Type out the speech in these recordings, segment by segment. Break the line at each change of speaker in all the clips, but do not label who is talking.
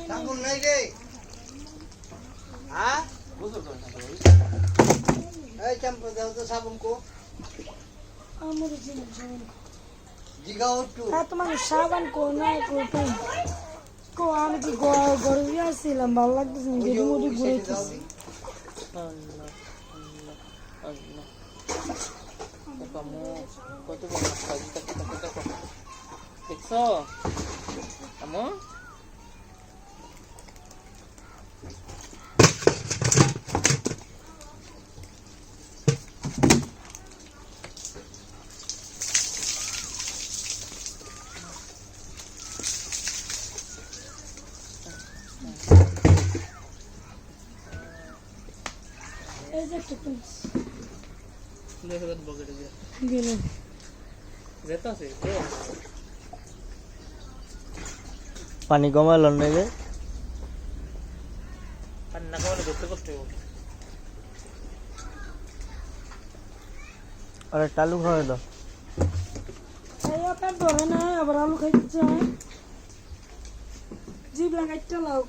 সাবুন নাই রে হ্যাঁ
গোসল করে না ভাই
এই চম্পা দাও তো সাবুন কো
আমার জীবন জীবন
জিগাও একটু
তোমার সাবান কো না কো কো আমি কি গরমে আসছিলাম ভালো লাগতেছে না গেড়ি মুড়ি ঘুরেছি
আল্লাহ আল্লাহ আল্লাহ কামো কত বড় কাজ দেখো দেখছো কামো
এই যে একটা পুলিশ
দেখো কত বকেটে গিয়ে
গেল
যেতে আছে
পানি কমালো নাইলে
আর না কমালে করতে করতে
আরে টালু খাওয়া দাও
এই আপনার ধরে না আবার আলু খাইতে চায় জিভ লাগাইতে লাও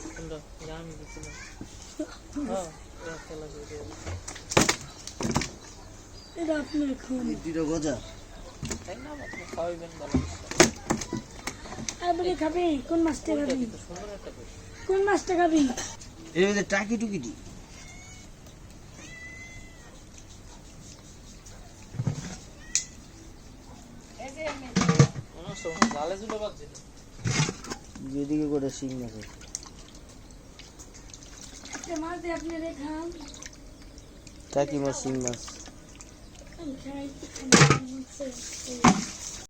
সুন্দর জানি দিছিলাম হ্যাঁ চলা যাবে
এটা আপনার খাওয়ান
দুটো গজা
তাই না আপনি খাওয়াইবেন ভালো
আপনি খাবি কোন মাছটা খাবি
সুন্দর একটা করে
কোন মাছটা খাবি
এর মধ্যে টাকি টুকি দি
মনে হচ্ছে জালে জুলে বাজছে
যেদিকে করে শিং আছে
একটা মাছ দিয়ে আপনি খান
টাকি মাছ শিং মাছ
আমি খাই